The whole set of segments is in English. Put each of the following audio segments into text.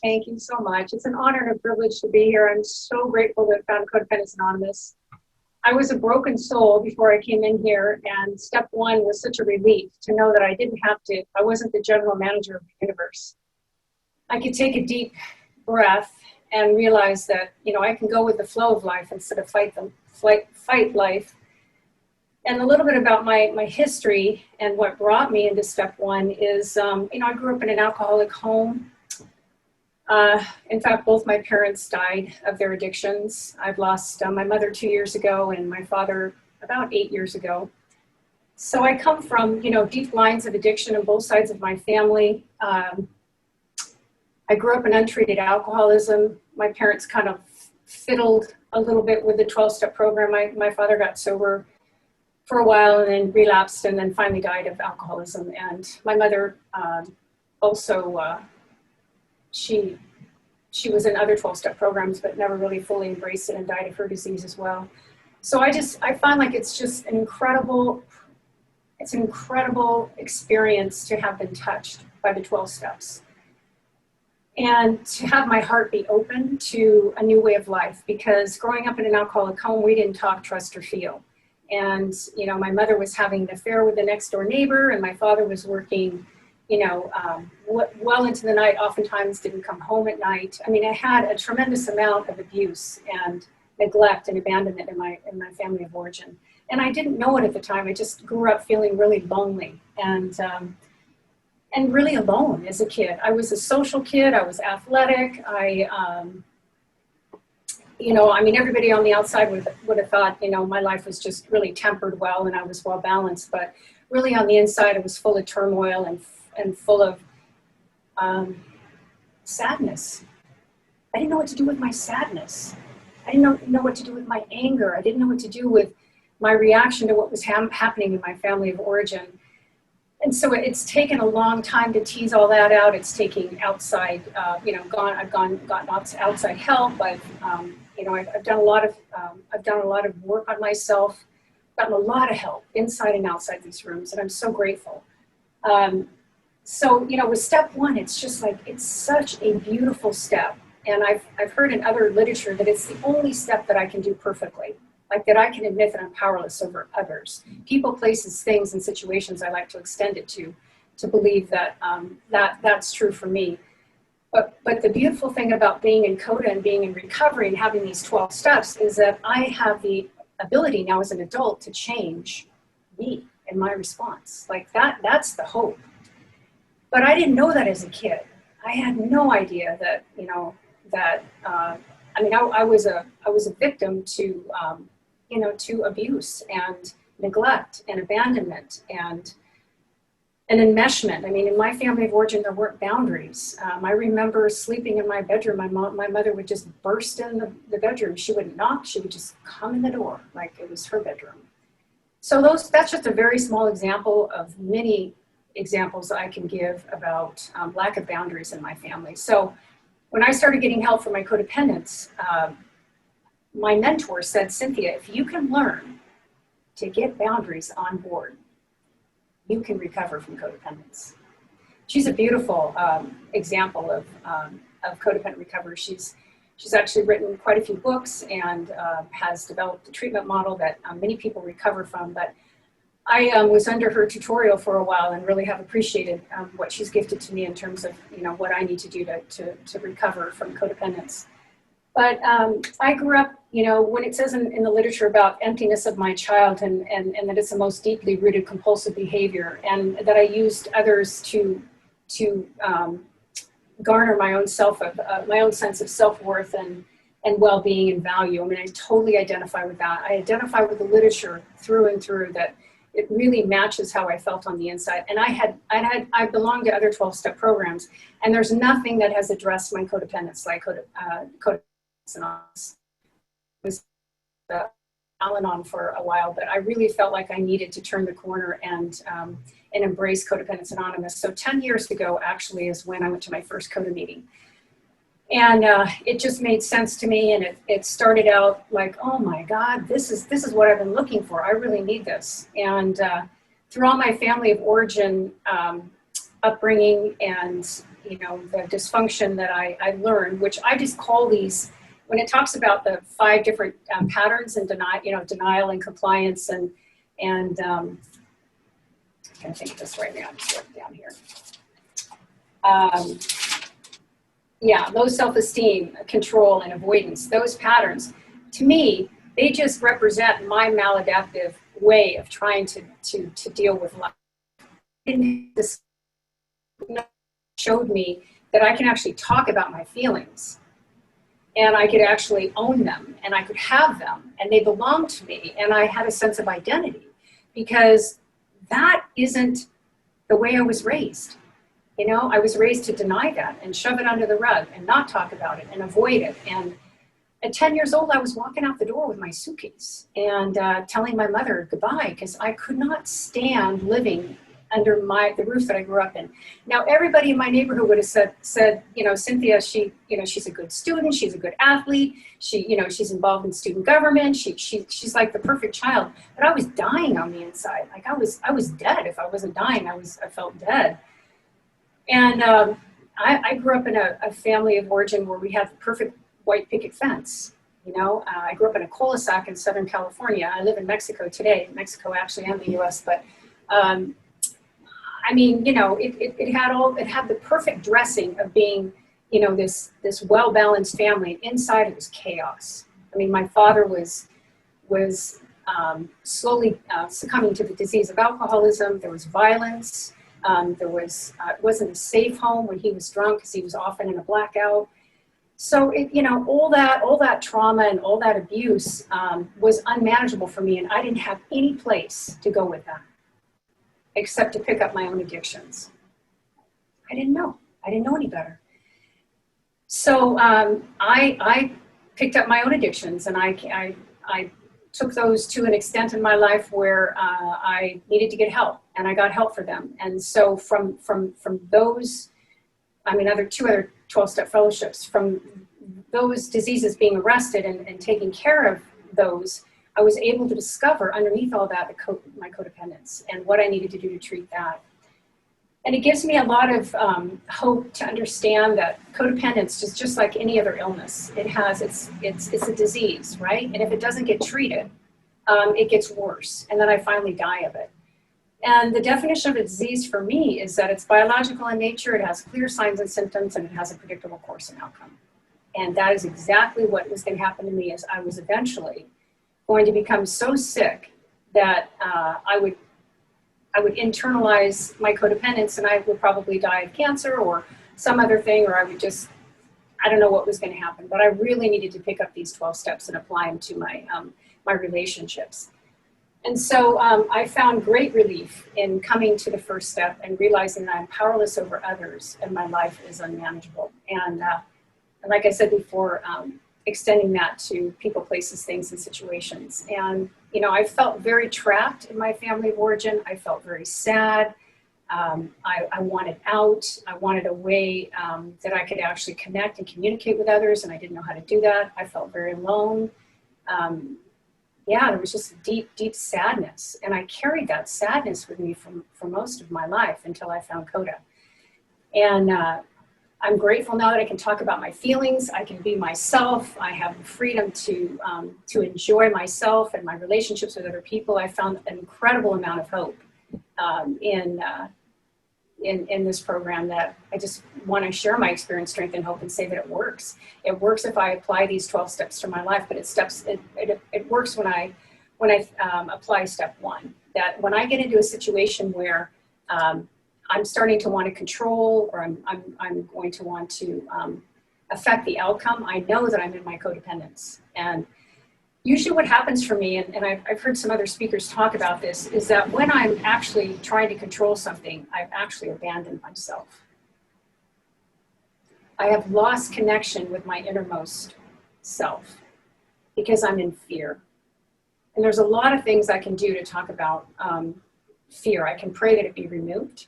Thank you so much. It's an honor and a privilege to be here. I'm so grateful to have found Codependence Anonymous. I was a broken soul before I came in here, and step one was such a relief to know that I didn't have to, I wasn't the general manager of the universe. I could take a deep breath and realize that, I can go with the flow of life instead of fight life. And a little bit about my history and what brought me into step one is, I grew up in an alcoholic home. In fact, both my parents died of their addictions. I've lost my mother 2 years ago and my father about 8 years ago. So I come from, deep lines of addiction on both sides of my family. I grew up in untreated alcoholism. My parents kind of fiddled a little bit with the 12-step program. My father got sober for a while and then relapsed and then finally died of alcoholism. And my mother also, she was in other 12-step programs, but never really fully embraced it and died of her disease as well. So I find like it's just an incredible experience to have been touched by the 12 steps and to have my heart be open to a new way of life, because growing up in an alcoholic home, we didn't talk, trust, or feel. And, my mother was having an affair with the next door neighbor, and my father was working, well into the night, oftentimes didn't come home at night. I mean, I had a tremendous amount of abuse and neglect and abandonment in my family of origin. And I didn't know it at the time. I just grew up feeling really lonely and really alone as a kid. I was a social kid. I was athletic. Everybody on the outside would have thought, my life was just really tempered well and I was well balanced. But really on the inside, it was full of turmoil and full of sadness. I didn't know what to do with my sadness. I didn't know what to do with my anger. I didn't know what to do with my reaction to what was happening in my family of origin. And so it's taken a long time to tease all that out. It's taking outside, gotten outside help. I've done a lot of work on myself, gotten a lot of help inside and outside these rooms, and I'm so grateful. With step one, it's just like, it's such a beautiful step. And I've heard in other literature that it's the only step that I can do perfectly. Like that I can admit that I'm powerless over others. People, places, things, and situations I like to extend it to believe that that's true for me. But the beautiful thing about being in Coda and being in recovery and having these 12 steps is that I have the ability now as an adult to change me and my response. Like that's the hope. But I didn't know that as a kid. I had no idea that, I was a victim to abuse and neglect and abandonment and enmeshment. I mean, in my family of origin, there weren't boundaries. I remember sleeping in my bedroom. My mother would just burst in the bedroom. She wouldn't knock. She would just come in the door like it was her bedroom. So that's just a very small example of many examples I can give about lack of boundaries in my family. So when I started getting help for my codependence, my mentor said, Cynthia, if you can learn to get boundaries on board, you can recover from codependence. She's a beautiful example of codependent recovery. She's actually written quite a few books and has developed a treatment model that many people recover from. But I was under her tutorial for a while and really have appreciated what she's gifted to me in terms of what I need to do to recover from codependence. But I grew up, when it says in the literature about emptiness of my child and that it's the most deeply rooted compulsive behavior, and that I used others to garner my own sense of self-worth and well-being and value. I mean, I totally identify with that. I identify with the literature through and through, that it really matches how I felt on the inside. And I belonged to other 12-step programs, and there's nothing that has addressed my codependence like codependence. Was Al-Anon for a while, but I really felt like I needed to turn the corner and embrace Codependence Anonymous. So 10 years ago, actually, is when I went to my first Coda meeting. And it just made sense to me, and it started out like, oh my God, this is what I've been looking for. I really need this. And through all my family of origin upbringing and you know, the dysfunction that I learned, which I just call these, when it talks about the 5 different patterns and denial and compliance and I can't think of this right now, I'm just writing down here. Yeah, low self-esteem, control, and avoidance, those patterns, to me, they just represent my maladaptive way of trying to deal with life. This showed me that I can actually talk about my feelings, and I could actually own them, and I could have them, and they belonged to me, and I had a sense of identity, because that isn't the way I was raised. You know, I was raised to deny that and shove it under the rug and not talk about it and avoid it. And at 10 years old, I was walking out the door with my suitcase and telling my mother goodbye, because I could not stand living under the roof that I grew up in. Now, everybody in my neighborhood would have said, you know, Cynthia, she's a good student, she's a good athlete, she's involved in student government, she's like the perfect child. But I was dying on the inside. Like I was dead. If I wasn't dying, I felt dead. And I grew up in a family of origin where we had the perfect white picket fence. You know, I grew up in a cul-de-sac in Southern California. I live in Mexico today, Mexico actually and the US, but I mean, you know, it had the perfect dressing of being, you know, this well-balanced family. Inside it was chaos. I mean, my father was slowly succumbing to the disease of alcoholism. There was violence. It wasn't a safe home when he was drunk, because he was often in a blackout. So you know, all that trauma and all that abuse was unmanageable for me, and I didn't have any place to go with that, except to pick up my own addictions. I didn't know any better. So I picked up my own addictions, and I took those to an extent in my life where I needed to get help, and I got help for them. And so from those, I mean, two other 12-step fellowships, from those diseases being arrested and taking care of those, I was able to discover underneath all that my codependence and what I needed to do to treat that. And it gives me a lot of hope to understand that codependence is just like any other illness. It's a disease, right? And if it doesn't get treated, it gets worse. And then I finally die of it. And the definition of a disease for me is that it's biological in nature, it has clear signs and symptoms, and it has a predictable course and outcome. And that is exactly what was going to happen to me, is I was eventually going to become so sick that I would internalize my codependence, and I would probably die of cancer or some other thing, or I don't know what was going to happen, but I really needed to pick up these 12 steps and apply them to my relationships. And so I found great relief in coming to the first step and realizing that I'm powerless over others and my life is unmanageable. And like I said before, extending that to people, places, things, and situations. And, you know, I felt very trapped in my family of origin. I felt very sad. I wanted out. I wanted a way that I could actually connect and communicate with others, and I didn't know how to do that. I felt very alone. Yeah, there was just deep, deep sadness. And I carried that sadness with me for most of my life until I found Coda. And I'm grateful now that I can talk about my feelings. I can be myself. I have the freedom to enjoy myself and my relationships with other people. I found an incredible amount of hope in this program, that I just want to share my experience, strength, and hope, and say that it works. It works if I apply these 12 steps to my life, but it works when I apply step 1. That when I get into a situation where I'm starting to want to control, or I'm going to want to affect the outcome, I know that I'm in my codependence. And usually what happens for me, and I've heard some other speakers talk about this, is that when I'm actually trying to control something, I've actually abandoned myself. I have lost connection with my innermost self because I'm in fear. And there's a lot of things I can do to talk about fear. I can pray that it be removed.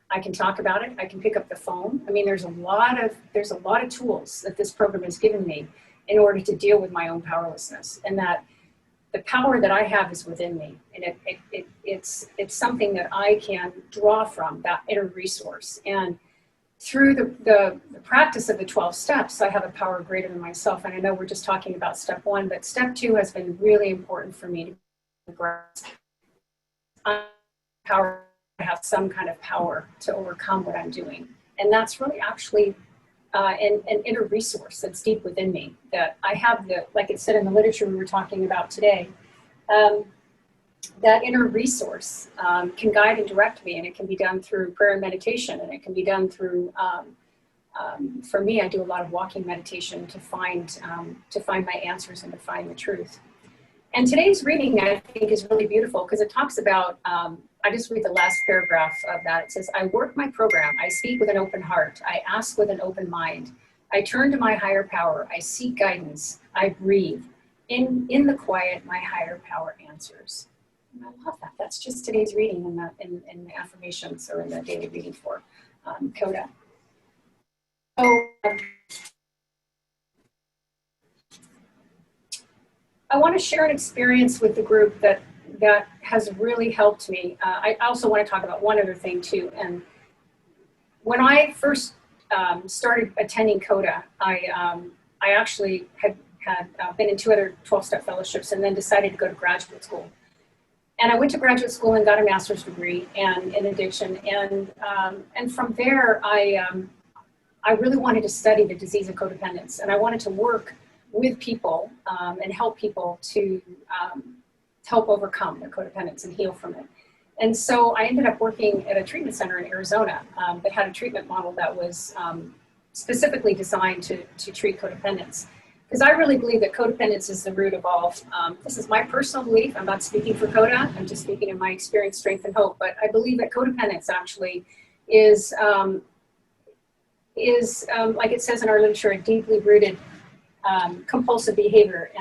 I can talk about it. I can pick up the phone. I mean, there's a lot of tools that this program has given me in order to deal with my own powerlessness, and that the power that I have is within me, and it's something that I can draw from, that inner resource. And through the practice of the 12 steps, I have a power greater than myself. And I know we're just talking about step 1, but step 2 has been really important for me to grasp. Power, to have some kind of power to overcome what I'm doing. And that's really actually an inner resource that's deep within me, that I have like it said in the literature we were talking about today, that inner resource can guide and direct me, and it can be done through prayer and meditation, and it can be done through, for me, I do a lot of walking meditation to find my answers and to find the truth. And today's reading, I think, is really beautiful because it talks about, I just read the last paragraph of that. It says, I work my program. I speak with an open heart. I ask with an open mind. I turn to my higher power. I seek guidance. I breathe. In the quiet, my higher power answers. And I love that. That's just today's reading in the affirmations or in the daily reading for Coda. So, I want to share an experience with the group that has really helped me. I also want to talk about one other thing too. And when I first started attending Coda, I actually had been in 2 other 12-step fellowships and then decided to go to graduate school. And I went to graduate school and got a master's degree in addiction. And from there, I really wanted to study the disease of codependence, and I wanted to work with people and help people to help overcome their codependence and heal from it. And so I ended up working at a treatment center in Arizona that had a treatment model that was specifically designed to treat codependence. Because I really believe that codependence is the root of all. This is my personal belief. I'm not speaking for Coda. I'm just speaking in my experience, strength, and hope. But I believe that codependence actually is like it says in our literature, a deeply rooted compulsive behavior,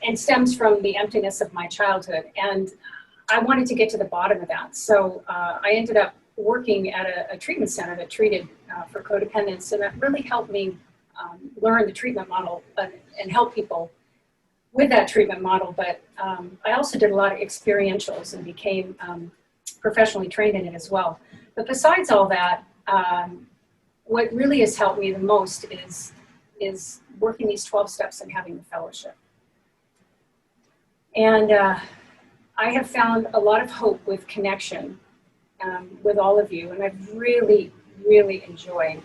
and stems from the emptiness of my childhood. And I wanted to get to the bottom of that. So I ended up working at a treatment center that treated for codependence, and that really helped me learn the treatment model and help people with that treatment model. But I also did a lot of experientials and became professionally trained in it as well. But besides all that, what really has helped me the most is working these 12 steps and having the fellowship. And I have found a lot of hope with connection with all of you, and I've really, really enjoyed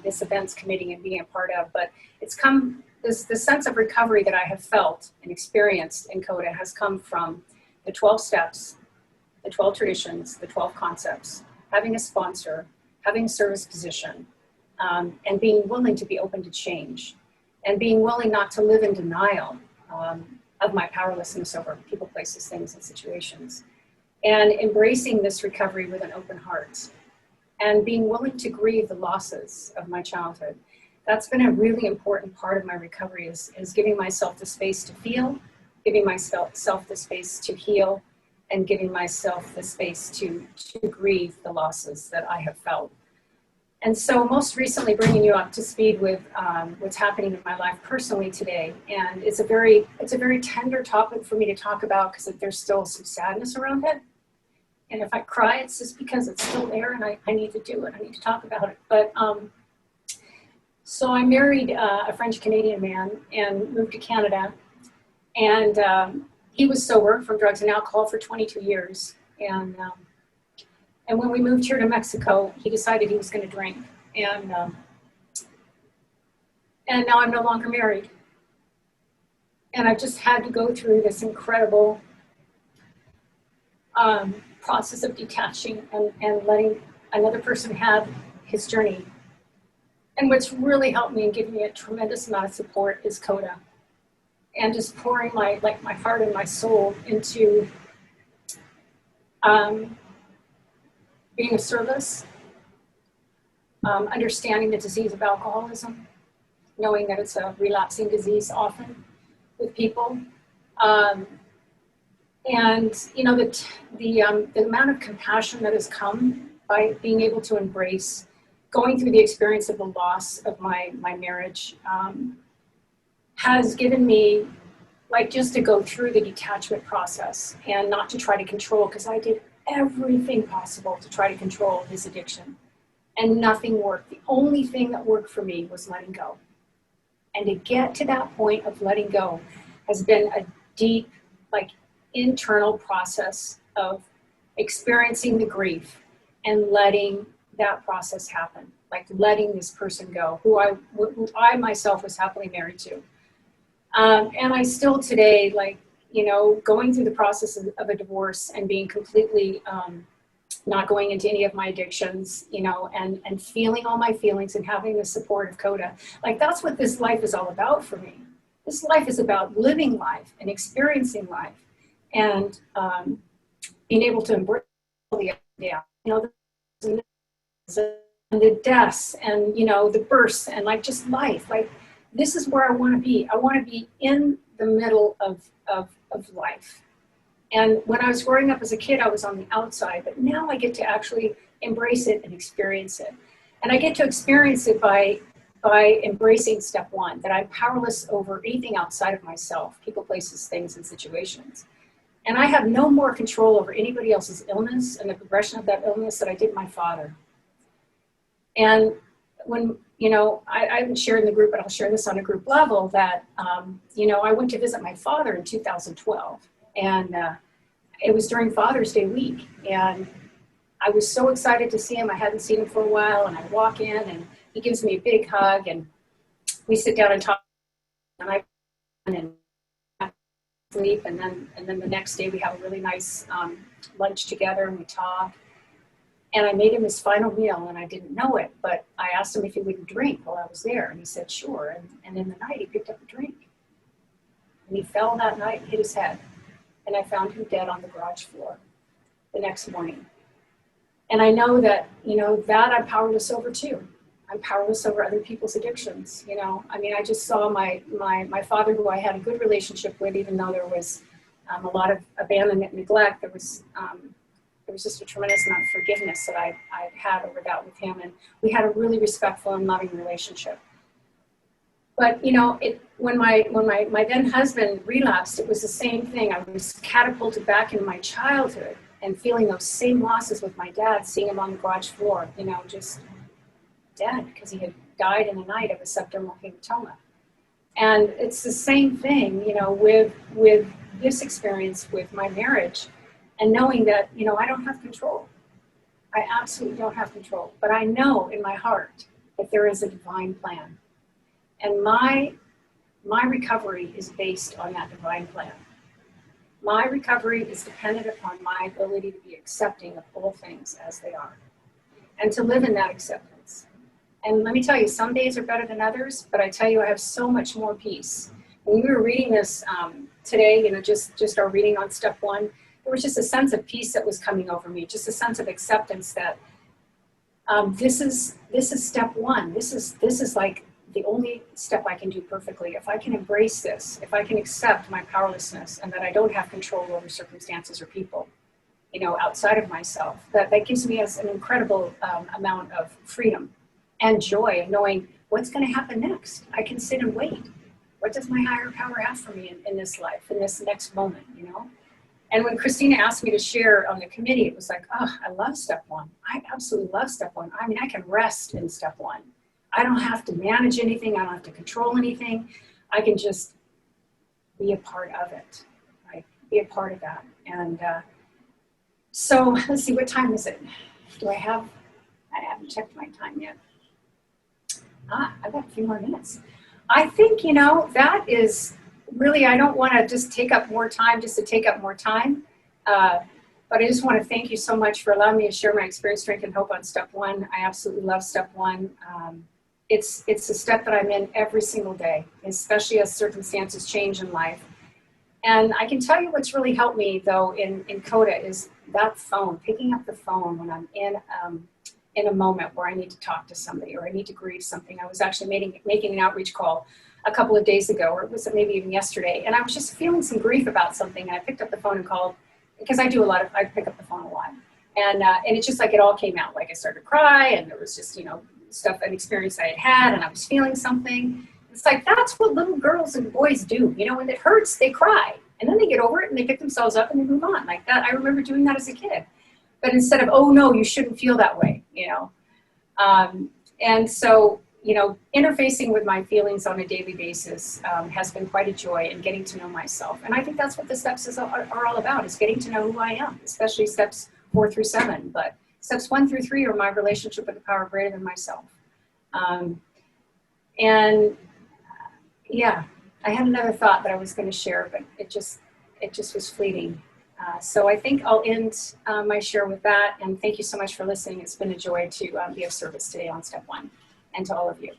this events committee and being a part of. But it's come, the sense of recovery that I have felt and experienced in Coda has come from the 12 steps, the 12 traditions, the 12 concepts, having a sponsor, having a service position, and being willing to be open to change, and being willing not to live in denial of my powerlessness over people, places, things, and situations, and embracing this recovery with an open heart, and being willing to grieve the losses of my childhood. That's been a really important part of my recovery, is giving myself the space to feel, giving myself the space to heal, and giving myself the space to grieve the losses that I have felt. And so most recently bringing you up to speed with what's happening in my life personally today. And it's a very tender topic for me to talk about because there's still some sadness around it. And if I cry, it's just because it's still there and I need to do it. I need to talk about it. But so I married a French-Canadian man and moved to Canada. And he was sober from drugs and alcohol for 22 years. And when we moved here to Mexico, he decided he was going to drink. And now I'm no longer married. And I've just had to go through this incredible process of detaching and letting another person have his journey. And what's really helped me and given me a tremendous amount of support is Coda. And just pouring my heart and my soul into being of service, understanding the disease of alcoholism, knowing that it's a relapsing disease often with people. And you know, the amount of compassion that has come by being able to embrace going through the experience of the loss of my marriage has given me, like, just to go through the detachment process and not to try to control, because I did everything possible to try to control his addiction. and nothing worked. The only thing that worked for me was letting go. And to get to that point of letting go has been a deep, like, internal process of experiencing the grief and letting that process happen, like letting this person go, who I myself was happily married to. And I still today, like, you know, going through the process of a divorce and being completely not going into any of my addictions, you know, and feeling all my feelings and having the support of Coda. Like, that's what this life is all about for me. This life is about living life and experiencing life and being able to embrace the idea, you know, the deaths and, you know, the births and like just life. Like, this is where I want to be. I want to be in the middle of life. And when I was growing up as a kid, I was on the outside, but now I get to actually embrace it and experience it. And I get to experience it by embracing step one, that I'm powerless over anything outside of myself, people, places, things, and situations. And I have no more control over anybody else's illness and the progression of that illness than I did my father. And when, you know, I haven't shared in the group, but I'll share this on a group level, that, you know, I went to visit my father in 2012. And it was during Father's Day week. And I was so excited to see him. I hadn't seen him for a while. And I walk in and he gives me a big hug. And we sit down and talk. And I sleep. And then the next day we have a really nice lunch together and we talk. And I made him his final meal, and I didn't know it, but I asked him if he would drink while I was there, and he said, sure. And in the night, he picked up a drink. And he fell that night, hit his head, and I found him dead on the garage floor the next morning. And I know that, you know, that I'm powerless over too. I'm powerless over other people's addictions, you know. I mean, I just saw my father, who I had a good relationship with, even though there was a lot of abandonment and neglect, there was just a tremendous amount of forgiveness that I had over that with him. And we had a really respectful and loving relationship. But, you know, when my then husband relapsed, it was the same thing. I was catapulted back into my childhood and feeling those same losses with my dad, seeing him on the garage floor, you know, just dead because he had died in the night of a subdermal hematoma. And it's the same thing, you know, with this experience with my marriage. And knowing that, you know, I don't have control. I absolutely don't have control. But I know in my heart that there is a divine plan. And my recovery is based on that divine plan. My recovery is dependent upon my ability to be accepting of all things as they are. And to live in that acceptance. And let me tell you, some days are better than others, but I tell you, I have so much more peace. When we were reading this today, you know, just our reading on step one, there was just a sense of peace that was coming over me, just a sense of acceptance that this is step one. This is like the only step I can do perfectly. If I can embrace this, if I can accept my powerlessness and that I don't have control over circumstances or people, you know, outside of myself, that gives me an incredible amount of freedom and joy of knowing what's going to happen next. I can sit and wait. What does my higher power have for me in this life, in this next moment, you know? And when Christina asked me to share on the committee, it was like, oh, I love step one. I absolutely love step one. I mean, I can rest in step one. I don't have to manage anything. I don't have to control anything. I can just be a part of it, right? Be a part of that. And so let's see, what time is it? I haven't checked my time yet. I've got a few more minutes. I think, you know, that is really, I don't want to just take up more time just to take up more time. But I just want to thank you so much for allowing me to share my experience, strength, and hope on step one. I absolutely love step one. It's a step that I'm in every single day, especially as circumstances change in life. And I can tell you what's really helped me, though, in Coda is that phone, picking up the phone when I'm in a moment where I need to talk to somebody or I need to grieve something. I was actually making an outreach call a couple of days ago, or it was maybe even yesterday, and I was just feeling some grief about something, and I picked up the phone and called, because I pick up the phone a lot, and it's just like it all came out. Like I started to cry, and there was just, you know, stuff, an experience I had, and I was feeling something. It's like, that's what little girls and boys do, you know, when it hurts, they cry, and then they get over it, and they pick themselves up, and they move on. Like that, I remember doing that as a kid. But instead of, oh no, you shouldn't feel that way, you know. And so, you know, interfacing with my feelings on a daily basis has been quite a joy, and getting to know myself. And I think that's what the steps are all about, is getting to know who I am, especially steps 4 through 7. But steps 1 through 3 are my relationship with the power greater than myself. And yeah, I had another thought that I was going to share, but it just was fleeting. So I think I'll end my share with that. And thank you so much for listening. It's been a joy to be of service today on step 1, and to all of you.